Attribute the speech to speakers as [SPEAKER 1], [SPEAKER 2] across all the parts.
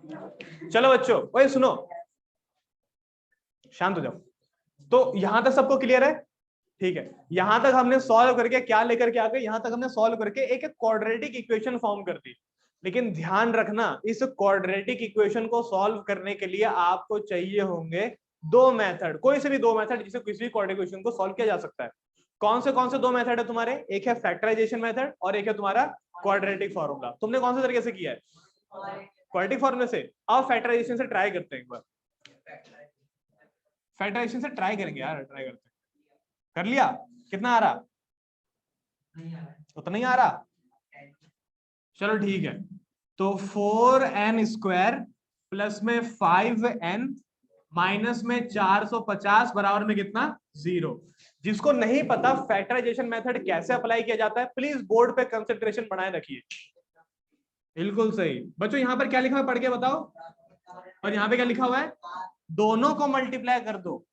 [SPEAKER 1] चलो बच्चों, ओए सुनो, शांत हो जाओ। तो यहां तक सबको क्लियर है? ठीक है, यहां तक हमने सॉल्व करके क्या लेकर के आ गए, यहां तक हमने सॉल्व करके एक क्वाड्रेटिक इक्वेशन फॉर्म कर दी। लेकिन ध्यान रखना, इस क्वाड्रेटिक इक्वेशन को सॉल्व करने के लिए आपको चाहिए होंगे दो मेथड, कोई से भी दो मेथड जिससे किसी भी क्वाड्रेटिक इक्वेशन को सॉल्व किया जा सकता है। कौन से दो मेथड है तुम्हारे? एक है फैक्टराइजेशन मेथड और एक है तुम्हारा क्वाड्रेटिक फॉर्मूला। तुमने कौन से तरीके से किया है? क्वाड्रेटिक फॉर्मूला से। अब फैक्टराइजेशन से ट्राई करते हैं एक बार, फैक्टराइजेशन से ट्राई करेंगे यार, ट्राई करते हैं। कर लिया? कितना आ रहा? उतना ही आ रहा? चलो ठीक है, तो 4n स्क्वायर प्लस में 5n माइनस में 450 बराबर में कितना? 0। जिसको नहीं पता फैक्टराइजेशन मेथड कैसे अप्लाई किया जाता है, प्लीज बोर्ड पे कंसंट्रेशन बनाए रखिए। बिल्कुल सही बच्चों, यहां पर क्या लिखा है पढ़ के बताओ। और यहाँ पे क्या लिखा हुआ है? दोनों को मल्टीप्लाई कर दो।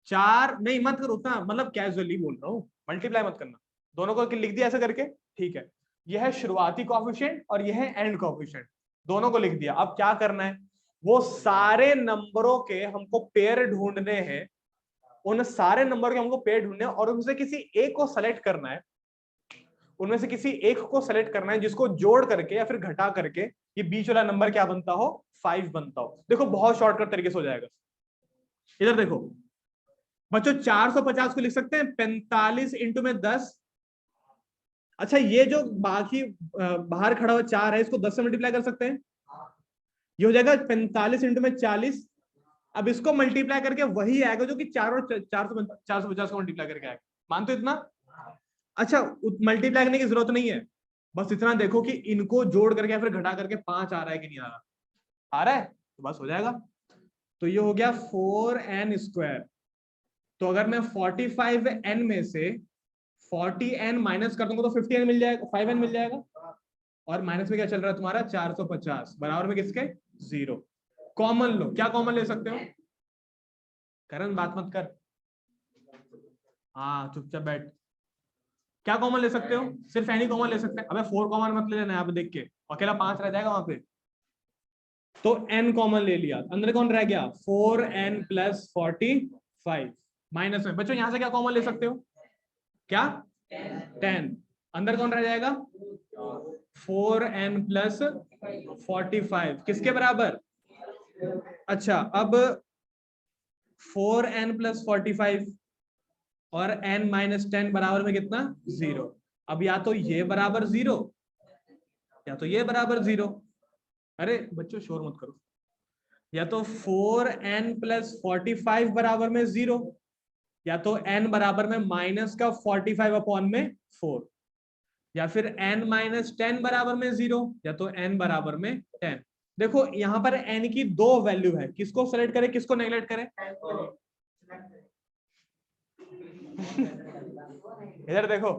[SPEAKER 1] 4 नहीं मत करो उतना, मतलब कैजुअली बोल रहा हूँ, मल्टीप्लाई मत करना। दोनों को लिख दिया ऐसे करके, ठीक है। यह है शुरुआती कोएफिशिएंट और यह है एंड कोएफिशिएंट, दोनों को लिख दिया। अब क्या करना है, वो सारे नंबरों के हमको पेयर ढूंढने हैं, उन सारे नंबर के हमको पेयर ढूंढने हैं और उनसे किसी एक को सेलेक्ट करना है, उनमें से किसी एक को सेलेक्ट करना है जिसको जोड़ करके या फिर घटा करके ये बीच वाला नंबर क्या बनता हो? 5 बनता हो। देखो बहुत शॉर्टकट तरीके से हो जाएगा। इधर देखो बच्चों, 450 को लिख सकते हैं 45 इंटू में 10। अच्छा, ये जो बाकी बाहर खड़ा हुआ 4 है, इसको 10 से मल्टीप्लाई कर सकते हैं। ये हो जाएगा 45 इंटू में 40। अब इसको मल्टीप्लाई करके वही आएगा जो कि 4 और 450 को मल्टीप्लाई करके आएगा। मानते हो इतना? अच्छा, मल्टीप्लाई करने की जरूरत नहीं है, बस इतना देखो कि इनको जोड़ करके या फिर घटा करके 5 आ रहा है कि नहीं आ रहा। आ रहा है तो बस हो जाएगा। तो ये हो गया 4n स्क्वायर। तो अगर मैं 45n में से 40n माइनस कर दूंगा तो 50n मिल जाएगा, 5n मिल जाएगा। और माइनस में क्या चल रहा है तुम्हारा? 450 बराबर में किसके? 0। कॉमन लो, क्या कॉमन ले सकते हो? करण बात मत कर, हाँ चुपचाप बैठ। क्या कॉमन ले सकते हो? सिर्फ एनी कॉमन ले सकते हैं। अबे 4 कॉमन मत ले लेना, यहाँ पे देख के अकेला 5 रह जाएगा वहां पे। तो n कॉमन ले लिया, अंदर कौन रह गया? 4n प्लस 45 माइनस में बच्चों यहां से क्या कॉमन ले सकते हो? क्या? 10। अंदर कौन रह जाएगा? 4n प्लस 45 किसके बराबर? अच्छा, अब 4n प्लस 45 और n माइनस 10 बराबर में कितना? 0। अब या तो ये बराबर 0 या तो ये बराबर 0। अरे बच्चों शोर मत करो। या तो 4n प्लस 45 बराबर में 0 या तो n बराबर में माइनस का 45 अपॉन में 4 या फिर n माइनस 10 बराबर में 0 या तो n बराबर में 10। देखो यहां पर n की दो वैल्यू है, किसको सेलेक्ट करें किसको नेगलेक्ट करें? इधर देखो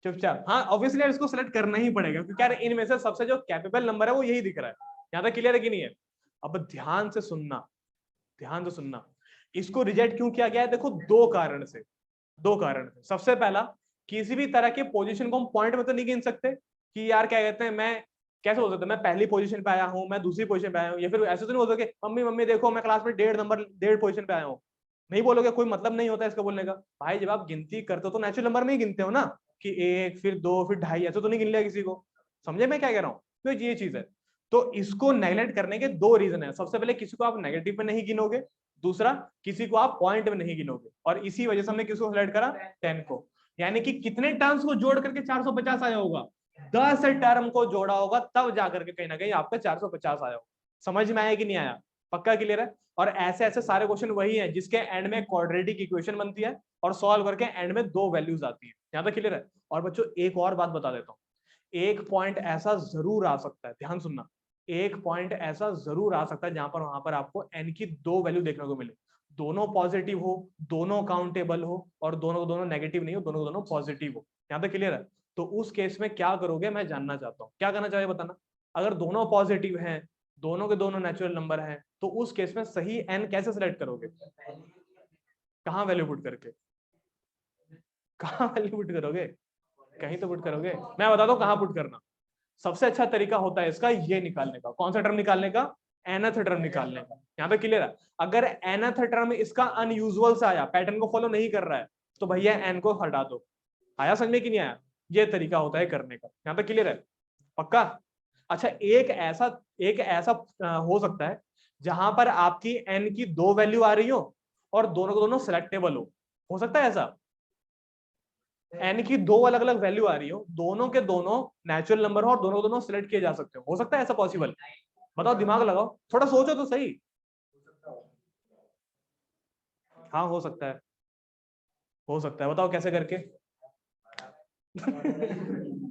[SPEAKER 1] चुपचाप, हाँ ऑब्वियसली इसको सेलेक्ट करना ही पड़ेगा क्योंकि यार इनमें से सबसे जो कैपेबल नंबर है वो यही दिख रहा है। यहां तक क्लियर है कि नहीं है? अब ध्यान से सुनना, ध्यान से सुनना। इसको रिजेक्ट क्यों किया गया है? देखो दो कारण से, दो कारण से। सबसे पहला, किसी भी तरह के पोजीशन को हम पॉइंट में तो नहीं गिन सकते कि यार क्या कहते हैं, मैं कैसे बोल सकता मैं पहली पोजीशन पे आया हूँ, मैं दूसरी पोजीशन पे आया हूँ, या फिर ऐसे तो नहीं बोल सकते मम्मी मम्मी देखो मैं क्लास में 1.5 पोजीशन पे आया हूँ। नहीं बोलोगे, कोई मतलब नहीं होता इसका बोलने का। भाई जब आप गिनती करते हो तो नेचुरल नंबर में ही गिनते हो ना, कि 1 फिर 2 फिर 2.5, ऐसे तो नहीं गिन लिया किसी को। समझे मैं क्या कह रहा हूँ? तो ये चीज है। तो इसको नेगलेक्ट करने के दो रीजन है। सबसे पहले किसी को आप नेगेटिव में नहीं गिनोगे, दूसरा किसी को आप पॉइंट में नहीं गिनोगे। और इसी वजह से हमने किसको सिलेक्ट करा? 10 को। यानी कि कितने टर्म्स को जोड़ करके 450 आया होगा? 10 टर्म को जोड़ा होगा तब जाकर के कहीं ना कहीं आपका 450 आया होगा। समझ में आया कि नहीं आया? पक्का क्लियर है? और ऐसे ऐसे सारे क्वेश्चन वही हैं जिसके एंड में क्वाड्रेटिक इक्वेशन बनती है और सॉल्व करके एंड में दो वैल्यूज आती है। यहां तक क्लियर है? और बच्चों एक और बात बता देता हूं, एक पॉइंट ऐसा जरूर आ सकता है, ध्यान सुनना, एक पॉइंट ऐसा जरूर आ सकता है जहां पर वहां पर आपको एन की दो वैल्यू देखने को मिले, दोनों पॉजिटिव हो, दोनों काउंटेबल हो और दोनों दोनों नेगेटिव नहीं हो, दोनों दोनों पॉजिटिव हो। यहां तक क्लियर है? तो उस केस में क्या करोगे मैं जानना चाहता हूं, क्या करना चाहिए बताना। अगर दोनों पॉजिटिव हैं, दोनों के दोनों नेचुरल नंबर हैं, तो उस केस में सही एन कैसे सिलेक्ट करोगे? कहां वैल्यू पुट करके? कहां वैल्यू पुट करोगे? कहीं तो पुट करोगे। मैं बता दूं कहां पुट करना। सबसे अच्छा तरीका होता है इसका ये निकालने का। कौन सा टर्म निकालने का? nth टर्म निकालने का। यहाँ पे क्लियर है? अगर nth टर्म इसका अनयूजुअल से आया, पैटर्न को फॉलो नहीं कर रहा है, तो भैया n को हटा दो। आया समझ में कि नहीं आया? ये तरीका होता है करने का। यहाँ पे क्लियर है? पक्का? अच्छा, एक ऐसा हो सकता है जहां पर आपकी n की 2 वैल्यू आ रही हो और दोनों को दोनों सिलेक्टेबल हो सकता है ऐसा? n की 2 अलग अलग वैल्यू आ रही हो, दोनों के दोनों नेचुरल नंबर हो और दोनों को दोनों सिलेक्ट किए जा सकते हो सकता है ऐसा पॉसिबल? बताओ, दिमाग लगाओ, थोड़ा सोचो तो सही। हाँ हो सकता है, हो सकता है। बताओ कैसे करके?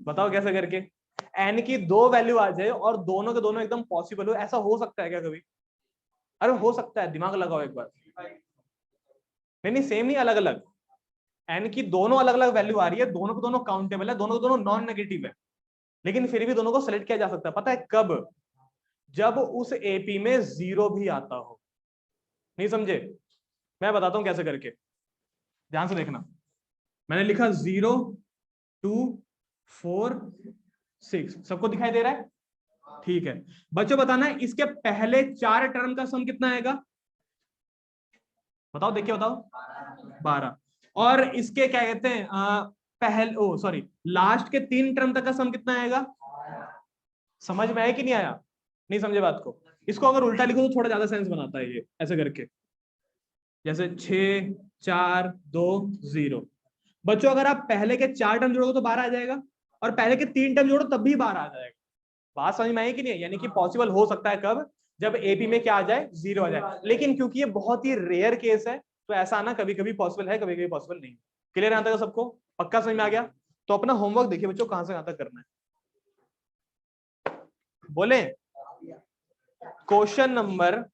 [SPEAKER 1] बताओ कैसे करके n की 2 वैल्यू आ जाए और दोनों के दोनों एकदम पॉसिबल हो, ऐसा हो सकता है क्या कभी? अरे हो सकता है, दिमाग लगाओ एक बार। नहीं सेम नहीं, अलग अलग। n की दोनों अलग अलग वैल्यू आ रही है, दोनों को दोनों काउंटेबल है, दोनों को दोनों नॉन नेगेटिव है, लेकिन फिर भी दोनों को सेलेक्ट किया जा सकता है। पता है कब? जब उस एपी में 0 भी आता हो। नहीं समझे? मैं बताता हूं कैसे करके, ध्यान से देखना। मैंने लिखा 0 2 4 6, सबको दिखाई दे रहा है? ठीक है बच्चों, बताना है इसके पहले 4 टर्म का सम कितना आएगा? बताओ, देखिए बताओ। 12। और इसके क्या कहते हैं, लास्ट के 3 टर्म तक का सम कितना आएगा? समझ में आया कि नहीं आया? नहीं समझे बात को? इसको अगर उल्टा लिखो तो थोड़ा ज्यादा सेंस बनाता है ये, ऐसे करके, जैसे 6 4 2 0। बच्चों अगर आप पहले के 4 टर्म जोड़ोगे तो 12 आ जाएगा, और पहले के 3 टर्म जोड़ो तब भी 12 आ जाएगा। बात समझ में आई कि नहीं? यानी कि पॉसिबल हो सकता है कब? जब एपी में क्या आ जाए? 0 आ जाए। लेकिन क्योंकि ये बहुत ही रेयर केस है, तो ऐसा आना कभी कभी पॉसिबल है, कभी कभी पॉसिबल नहीं। क्लियर है? सबको पक्का समझ में आ गया? तो अपना होमवर्क देखिए बच्चों, कहां से कहां तक करना है। बोले क्वेश्चन नंबर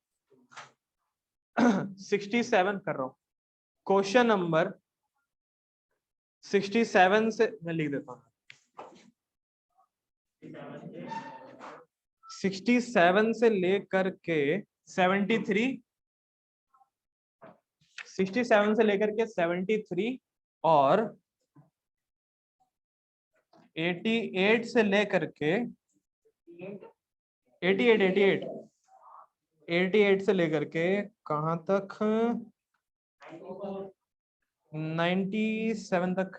[SPEAKER 1] 67 कर रहा हूं। क्वेश्चन नंबर 67 से मैं लिख देता हूं। 67 से लेकर के 73, 67 से लेकर के 73 और 88 से लेकर के 88 से लेकर के कहां तक? 97 तक।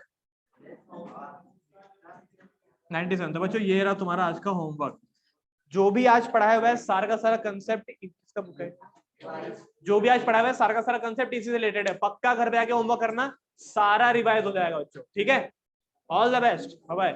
[SPEAKER 1] 97 तक बच्चों, ये रहा तुम्हारा आज का होमवर्क। जो भी आज पढ़ा है वह सारा का सारा कंसेप्ट इसका बुक है। जो भी आज पढ़ा हुआ है सारा का सारा कंसेप्ट इसी से रिलेटेड है। पक्का घर पे आके होमवर्क करना, सारा रिवाइज हो जाएगा बच्चों। ठीक है? All the best, bye bye.